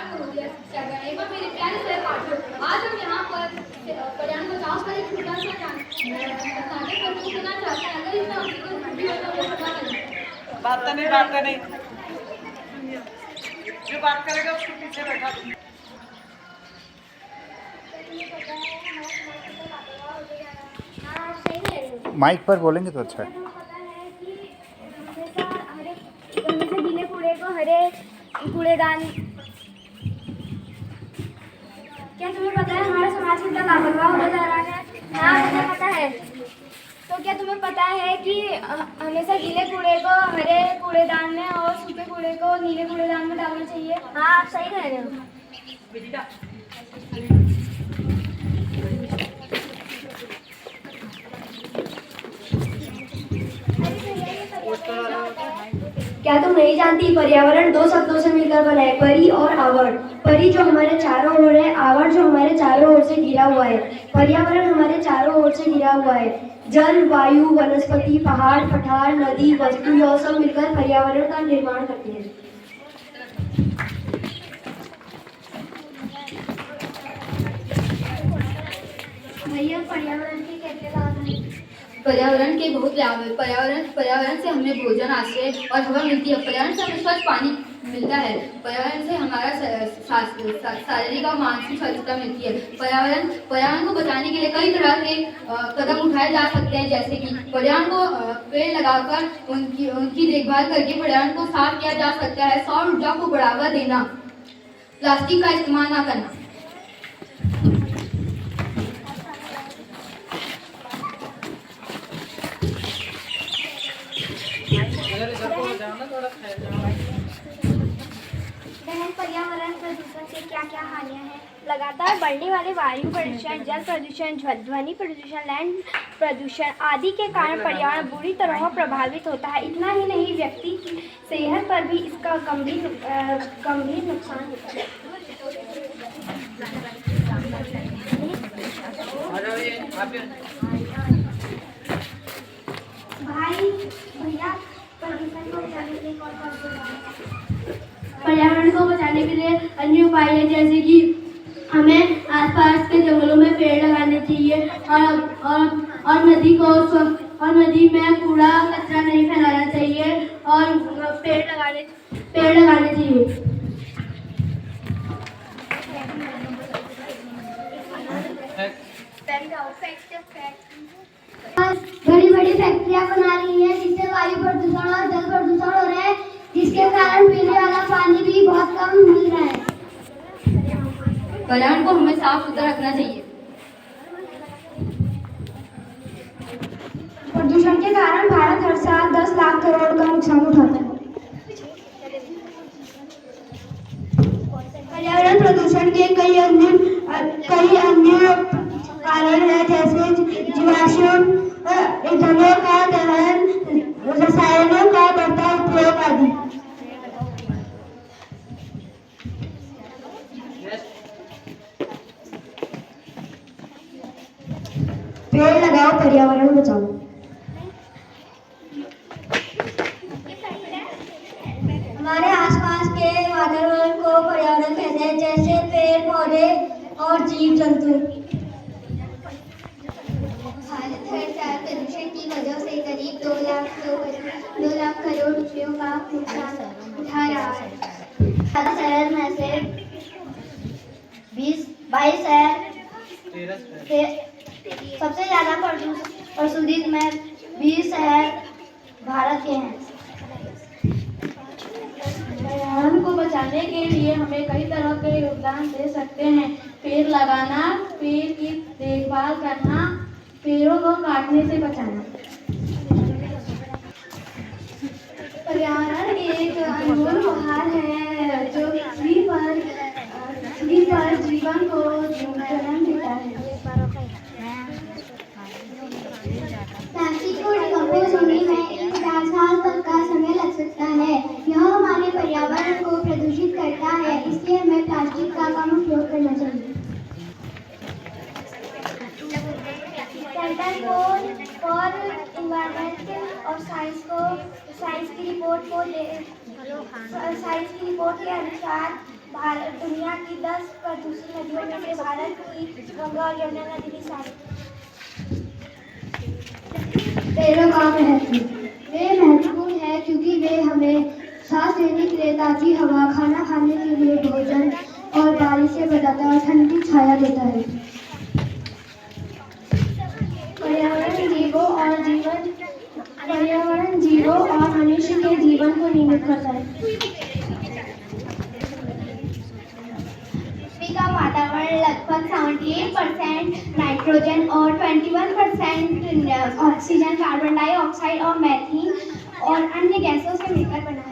में हो गया शिक्षा का। एवं मेरे प्यारे सहपाठियों, आज हम यहाँ पर पर्यावरण बचाव पर एक छोटा सा नाटक प्रस्तुत करना चाहते हैं। अगर इसमें आपकी कोई त्रुटि हो तो वो क्षमा करें। बात नहीं। जो बात करेगा उसको पीछे बैठा दूँ। माइक पर बोलेंगे तो अच्छा है। हमेशा गीले कूड़े को हरे कूड़ेदान। क्या तुम्हें पता है हमारा समाज कितना लापरवाह होता जा रहा है? हाँ, मुझे पता है। तो क्या तुम्हें पता है कि हमेशा गीले कूड़े को हरे कूड़ेदान में और सूखे कूड़े को नीले कूड़ेदान में डालना चाहिए? हाँ, आप सही कह रहे हो। क्या तुम नहीं जानती पर्यावरण दो शब्दों से मिलकर बना है, परि और आवरण। परि जो हमारे चारों ओर है, आवरण जो हमारे चारों ओर से घिरा हुआ है। पर्यावरण हमारे चारों ओर से घिरा हुआ है। जल, वायु, वनस्पति, पहाड़, पठार, नदी, वस्तु, यह सब मिलकर पर्यावरण का निर्माण करते हैं। भैया, पर्यावरण के कैसे लाभ हैं? पर्यावरण के बहुत लाभ है। पर्यावरण से हमें भोजन, आश्रय और हवा मिलती है। पर्यावरण से हमें स्वच्छ पानी मिलता है। पर्यावरण से हमारा शारीरिक और मानसिक स्वच्छता मिलती है। पर्यावरण को बचाने के लिए कई तरह के कदम उठाए जा सकते हैं, जैसे कि पर्यावरण को पेड़ लगाकर उनकी देखभाल करके पर्यावरण को साफ किया जा सकता है। सौर ऊर्जा को बढ़ावा देना, प्लास्टिक का इस्तेमाल न करना। बहन, पर्यावरण प्रदूषण से क्या क्या हानियां हैं? लगातार बढ़ने वाले वायु प्रदूषण, जल प्रदूषण, ध्वनि प्रदूषण, लैंड प्रदूषण आदि के कारण पर्यावरण बुरी तरह प्रभावित होता है। इतना ही नहीं, व्यक्ति की सेहत पर भी इसका गंभीर नुकसान होता है। भैया, प्रदूषण को बचाने के लिए कौन कौन से उपाय हैं? पर्यावरण को बचाने के लिए अन्य उपाय हैं, जैसे कि हमें आसपास के जंगलों में पेड़ लगाने चाहिए और नदी में कूड़ा कचरा नहीं फैलाना चाहिए और पेड़ लगाने चाहिए। बड़ी बड़ी फैक्ट्रियां बना रही है, जिससे वायु प्रदूषण और जल प्रदूषण हो रहा है, जिसके कारण पीने वाला पानी भी बहुत कम मिल रहा है। पर्यावरण को हमें साफ सुथरा रखना चाहिए। प्रदूषण के कारण भारत हर साल 10 लाख करोड़ का नुकसान उठाता है। पर्यावरण प्रदूषण के कई अन्य कारण हैं, जैसे जीवाश्म ईंधनों का दहन, रसायनों का बढ़ता उपयोग आदि। पेड़ लगाओ, पर्यावरण बचाओ। हमारे आसपास के वातावरण को पर्यावरण कहते हैं, जैसे पेड़ पौधे और जीव जंतु। भारत हर साल प्रदूषण की वजह से करीब 2 लाख करोड़ रुपयों का नुकसान उठा रहा है। शहर में से 22 शहर सबसे ज्यादा प्रदूषित में 20 शहर भारत के हैं। पर्यावरण को बचाने के लिए हमें कई तरह के योगदान दे सकते हैं। पेड़ लगाना, पेड़ की देखभाल करना, पेड़ों को काटने से बचाना। पर्यावरण एक अनमोल उपहार है जो पृथ्वी पर जीवन को जन्म देता है। प्लास्टिक को डिकम्पोज होने में 50 साल तक का समय लग सकता है। यह हमारे पर्यावरण को प्रदूषित करता है, इसलिए हमें प्लास्टिक का कम उपयोग करना चाहिए। सेंटर फॉर एनवायरनमेंट और साइंस की रिपोर्ट के अनुसार भारत दुनिया की 10 प्रदूषित नदियों में से भारत की गंगा और यमुना नदी भी शामिल पेड़ों का महत्व। वे महत्वपूर्ण है क्योंकि वे हमें सांस लेने के लिए ताज़ी हवा, खाना खाने के लिए भोजन और बारिश से बचाता है और ठंडी छाया देता है। पर्यावरण जीवों और मनुष्य के जीवन को नियमित करता है। पृथ्वी का वातावरण लगभग 78% नाइट्रोजन और 21% ऑक्सीजन, कार्बन डाइऑक्साइड और मीथेन और अन्य गैसों से मिलकर बना है।